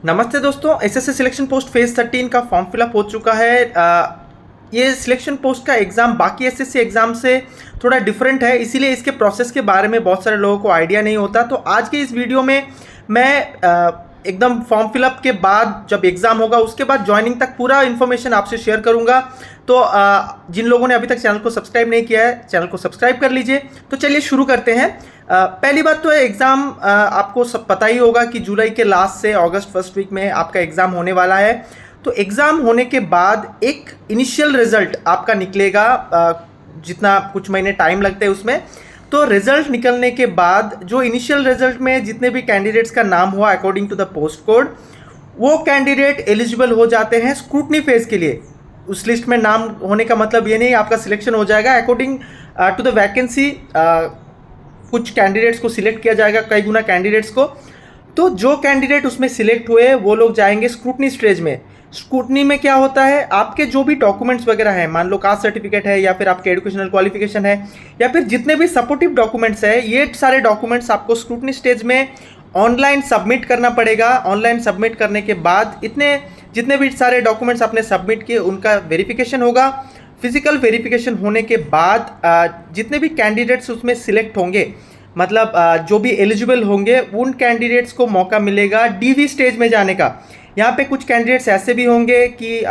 नमस्ते दोस्तों, SSC selection post phase 13 का फॉर्म फिलअप हो चुका है। ये सिलेक्शन पोस्ट का एग्ज़ाम बाकी एसएससी एग्ज़ाम से थोड़ा डिफरेंट है, इसीलिए इसके प्रोसेस के बारे में बहुत सारे लोगों को आइडिया नहीं होता। तो आज के इस वीडियो में मैं एकदम फॉर्म फिलअप के बाद जब एग्ज़ाम होगा उसके बाद ज्वाइनिंग तक पूरा इन्फॉर्मेशन आपसे शेयर करूंगा। तो जिन लोगों ने अभी तक चैनल को सब्सक्राइब नहीं किया है, चैनल को सब्सक्राइब कर लीजिए। तो चलिए शुरू करते हैं। पहली बात तो एग्ज़ाम आपको सब पता ही होगा कि जुलाई के लास्ट से अगस्त फर्स्ट वीक में आपका एग्ज़ाम होने वाला है। तो एग्ज़ाम होने के बाद एक इनिशियल रिजल्ट आपका निकलेगा, जितना कुछ महीने टाइम लगते हैं उसमें। तो रिजल्ट निकलने के बाद जो इनिशियल रिजल्ट में जितने भी कैंडिडेट्स का नाम हुआ according to the post code, वो कैंडिडेट एलिजिबल हो जाते हैं स्क्रूटनी फेज के लिए। उस लिस्ट में नाम होने का मतलब ये नहीं आपका सिलेक्शन हो जाएगा। अकॉर्डिंग टू द वैकेंसी कुछ कैंडिडेट्स को सिलेक्ट किया जाएगा, कई गुना कैंडिडेट्स को। तो जो कैंडिडेट उसमें सिलेक्ट हुए वो लोग जाएंगे स्क्रूटनी स्टेज में। स्क्रूटनी में क्या होता है, आपके जो भी डॉक्यूमेंट्स वगैरह हैं, मान लो कास्ट सर्टिफिकेट है या फिर आपके एजुकेशनल क्वालिफिकेशन है या फिर जितने भी सपोर्टिव डॉक्यूमेंट्स है, ये सारे डॉक्यूमेंट्स आपको स्क्रूटनी स्टेज में ऑनलाइन सबमिट करना पड़ेगा। ऑनलाइन सबमिट करने के बाद जितने भी सारे डॉक्यूमेंट्स आपने सबमिट किए उनका वेरिफिकेशन होगा। फिजिकल वेरिफिकेशन होने के बाद जितने भी कैंडिडेट्स उसमें सिलेक्ट होंगे, मतलब जो भी एलिजिबल होंगे, उन कैंडिडेट्स को मौका मिलेगा डीवी स्टेज में जाने का। यहाँ पे कुछ कैंडिडेट्स ऐसे भी होंगे कि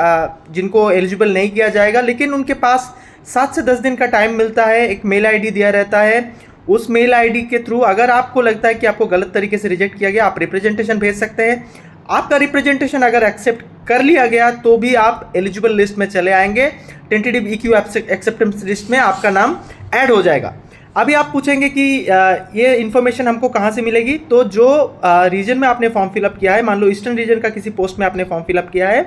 जिनको एलिजिबल नहीं किया जाएगा, लेकिन उनके पास 7 से 10 दिन का टाइम मिलता है। एक मेल आईडी दिया रहता है, उस मेल आईडी के थ्रू अगर आपको लगता है कि आपको गलत तरीके से रिजेक्ट किया गया, आप रिप्रेजेंटेशन भेज सकते हैं। आपका रिप्रेजेंटेशन अगर एक्सेप्ट कर लिया गया तो भी आप एलिजिबल लिस्ट में चले आएंगे। टेंटेटिव EQ एक्सेप्टेंस लिस्ट में आपका नाम ऐड हो जाएगा। अभी आप पूछेंगे कि ये इन्फॉर्मेशन हमको कहाँ से मिलेगी। तो जो रीजन में आपने फॉर्म फिलअप किया है, मान लो ईस्टर्न रीजन का किसी पोस्ट में आपने फॉर्म फिलअप किया है,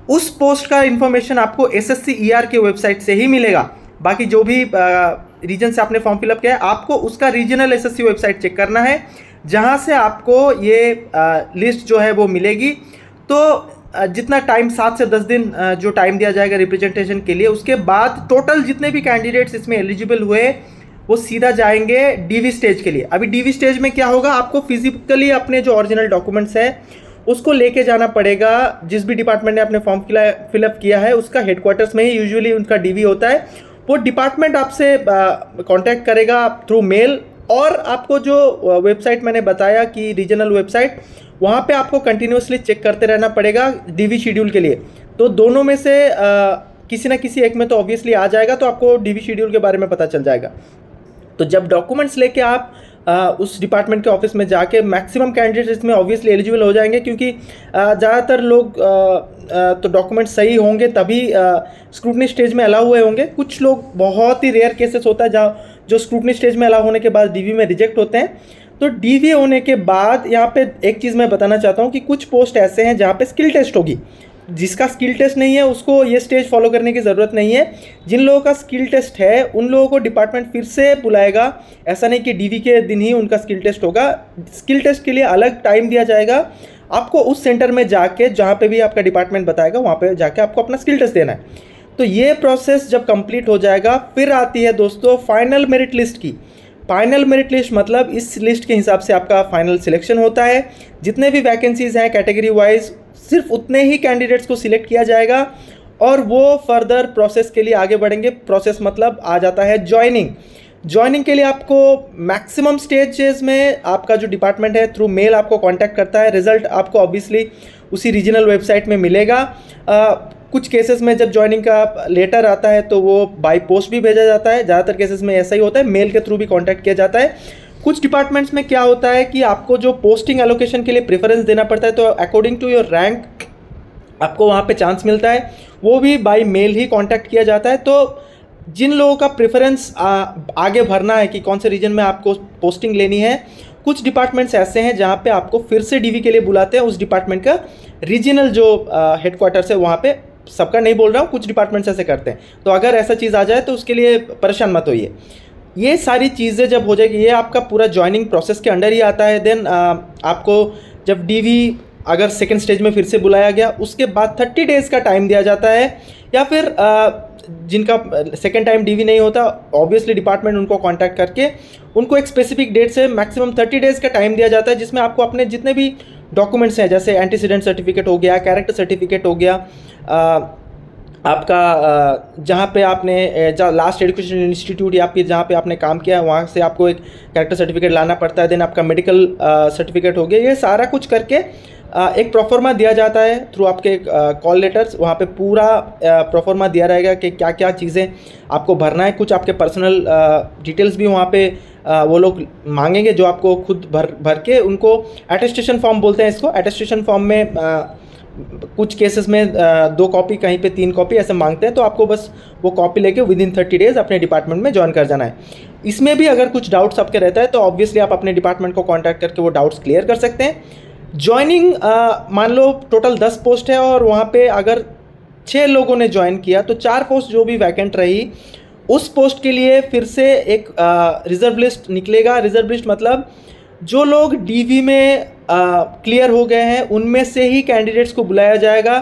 उस पोस्ट का इन्फॉर्मेशन आपको SSC ER के वेबसाइट से ही मिलेगा। बाकी जो भी रीजन से आपने फॉर्म फिलअप किया है, आपको उसका रीजनल SSC वेबसाइट चेक करना है, जहाँ से आपको ये लिस्ट जो है वो मिलेगी। तो जितना टाइम 7 से 10 दिन जो टाइम दिया जाएगा रिप्रेजेंटेशन के लिए, उसके बाद टोटल जितने भी कैंडिडेट्स इसमें एलिजिबल हुए वो सीधा जाएंगे डीवी स्टेज के लिए। अभी डीवी स्टेज में क्या होगा, आपको फिजिकली अपने जो ओरिजिनल डॉक्यूमेंट्स है उसको लेके जाना पड़ेगा। जिस भी डिपार्टमेंट ने अपने फॉर्म फिलअप किया है उसका हेडक्वार्टर्स में ही यूजुअली उनका डीवी होता है। वो डिपार्टमेंट आपसे कांटेक्ट करेगा थ्रू मेल, और आपको जो वेबसाइट मैंने बताया कि रीजनल वेबसाइट, वहाँ पे आपको कंटिन्यूसली चेक करते रहना पड़ेगा डीवी शेड्यूल के लिए। तो दोनों में से किसी ना किसी एक में तो ऑब्वियसली आ जाएगा, तो आपको डीवी शेड्यूल के बारे में पता चल जाएगा। तो जब डॉक्यूमेंट्स लेके आप उस डिपार्टमेंट के ऑफिस में जाके, मैक्सिमम कैंडिडेट्स इसमें ऑब्वियसली एलिजिबल हो जाएंगे, क्योंकि ज़्यादातर लोग तो डॉक्यूमेंट सही होंगे तभी स्क्रूटनी स्टेज में अलाउ हुए होंगे। कुछ लोग, बहुत ही रेयर केसेस होता है जहाँ जो स्क्रूटनी स्टेज में अलाउ होने के बाद डीवी में रिजेक्ट होते हैं। तो डीवी होने के बाद यहाँ पे एक चीज़ मैं बताना चाहता हूँ कि कुछ पोस्ट ऐसे हैं जहाँ पे स्किल टेस्ट होगी। जिसका स्किल टेस्ट नहीं है उसको ये स्टेज फॉलो करने की ज़रूरत नहीं है। जिन लोगों का स्किल टेस्ट है उन लोगों को डिपार्टमेंट फिर से बुलाएगा। ऐसा नहीं कि डीवी के दिन ही उनका स्किल टेस्ट होगा। स्किल टेस्ट के लिए अलग टाइम दिया जाएगा आपको। उस सेंटर में जाके, जहाँ पे भी आपका डिपार्टमेंट बताएगा, वहाँ पे जाके आपको अपना स्किल टेस्ट देना है। तो ये प्रोसेस जब कंप्लीट हो जाएगा, फिर आती है दोस्तों फाइनल मेरिट लिस्ट की। फाइनल मेरिट लिस्ट मतलब इस लिस्ट के हिसाब से आपका फाइनल सिलेक्शन होता है। जितने भी वैकेंसीज हैं कैटेगरी वाइज, सिर्फ उतने ही कैंडिडेट्स को सिलेक्ट किया जाएगा और वो फर्दर प्रोसेस के लिए आगे बढ़ेंगे। प्रोसेस मतलब आ जाता है ज्वाइनिंग। ज्वाइनिंग के लिए आपको मैक्सिमम स्टेजेस में आपका जो डिपार्टमेंट है थ्रू मेल आपको कांटेक्ट करता है। रिजल्ट आपको ऑब्वियसली उसी रीजनल वेबसाइट में मिलेगा। कुछ केसेस में जब ज्वाइनिंग का लेटर आता है तो वो बाय पोस्ट भी भेजा जाता है। ज़्यादातर केसेस में ऐसा ही होता है, मेल के थ्रू भी कांटेक्ट किया जाता है। कुछ डिपार्टमेंट्स में क्या होता है कि आपको जो पोस्टिंग एलोकेशन के लिए प्रेफरेंस देना पड़ता है, तो अकॉर्डिंग टू योर रैंक आपको वहाँ पे चांस मिलता है, वो भी बाय मेल ही कांटेक्ट किया जाता है। तो जिन लोगों का प्रेफरेंस आगे भरना है कि कौन से रीजन में आपको पोस्टिंग लेनी है, कुछ डिपार्टमेंट्स ऐसे हैं जहाँ पे आपको फिर से डीवी के लिए बुलाते हैं। उस डिपार्टमेंट का रीजनल जो हेडक्वार्टर्स है वहाँ पे, सबका नहीं बोल रहा हूँ, कुछ डिपार्टमेंट्स ऐसे करते हैं। तो अगर ऐसा चीज़ आ जाए तो उसके लिए परेशान मत होइए। ये सारी चीज़ें जब हो जाएगी, ये आपका पूरा ज्वाइनिंग प्रोसेस के अंडर ही आता है। देन आपको जब डीवी अगर सेकेंड स्टेज में फिर से बुलाया गया, उसके बाद 30 डेज़ का टाइम दिया जाता है। या फिर जिनका सेकेंड टाइम डीवी नहीं होता, ऑब्वियसली डिपार्टमेंट उनको कांटेक्ट करके उनको एक स्पेसिफिक डेट से मैक्सिमम 30 डेज़ का टाइम दिया जाता है, जिसमें आपको अपने जितने भी डॉक्यूमेंट्स हैं, जैसे एंटीसीडेंट सर्टिफिकेट हो गया, कैरेक्टर सर्टिफिकेट हो गया, आपका जहाँ पे आपने लास्ट एजुकेशन इंस्टीट्यूट या फिर जहाँ पे आपने काम किया है वहाँ से आपको एक कैरेक्टर सर्टिफिकेट लाना पड़ता है। देन आपका मेडिकल सर्टिफिकेट हो गया। ये सारा कुछ करके एक प्रोफार्मा दिया जाता है थ्रू आपके कॉल लेटर्स। वहाँ पे पूरा प्रोफार्मा दिया रहेगा कि क्या क्या चीज़ें आपको भरना है। कुछ आपके पर्सनल डिटेल्स भी वहाँ पे वो लोग मांगेंगे, जो आपको खुद भर के उनको अटेस्टेशन फॉर्म बोलते हैं इसको। अटेस्टेशन फॉर्म में कुछ केसेस में 2 कॉपी, कहीं पे 3 कॉपी ऐसे मांगते हैं। तो आपको बस वो कॉपी लेके विदिन 30 डेज अपने डिपार्टमेंट में ज्वाइन कर जाना है। इसमें भी अगर कुछ डाउट्स आपके रहता है तो ऑब्वियसली आप अपने डिपार्टमेंट को कॉन्टैक्ट करके वो डाउट्स क्लियर कर सकते हैं। ज्वाइनिंग मान लो टोटल 10 पोस्ट है और वहाँ पे अगर 6 लोगों ने ज्वाइन किया तो 4 पोस्ट जो भी वैकेंट रही उस पोस्ट के लिए फिर से एक रिजर्व लिस्ट निकलेगा। रिजर्व लिस्ट मतलब जो लोग डीवी में क्लियर हो गए हैं उनमें से ही कैंडिडेट्स को बुलाया जाएगा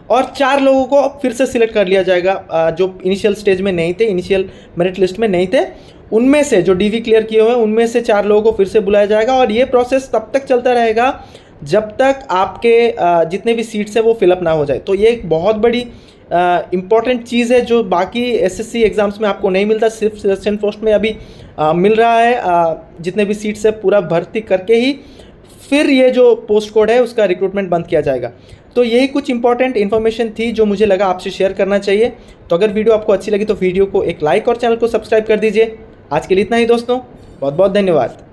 और 4 लोगों को फिर से सिलेक्ट कर लिया जाएगा जो इनिशियल स्टेज में नहीं थे, इनिशियल मेरिट लिस्ट में नहीं थे। उनमें से जो डीवी क्लियर किए हुए हैं उनमें से 4 लोगों को फिर से बुलाया जाएगा और ये प्रोसेस तब तक चलता रहेगा जब तक आपके जितने भी सीट्स हैं वो फिलअप ना हो जाए। तो ये एक बहुत बड़ी इम्पॉर्टेंट चीज़ है जो बाकी एसएससी एग्ज़ाम्स में आपको नहीं मिलता, सिर्फ सिलेक्शन पोस्ट में अभी मिल रहा है। जितने भी सीट्स है पूरा भर्ती करके ही फिर ये जो पोस्ट कोड है उसका रिक्रूटमेंट बंद किया जाएगा। तो यही कुछ इंपॉर्टेंट इन्फॉर्मेशन थी जो मुझे लगा आपसे शेयर करना चाहिए। तो अगर वीडियो आपको अच्छी लगी तो वीडियो को एक लाइक और चैनल को सब्सक्राइब कर दीजिए। आज के लिए इतना ही दोस्तों, बहुत बहुत धन्यवाद।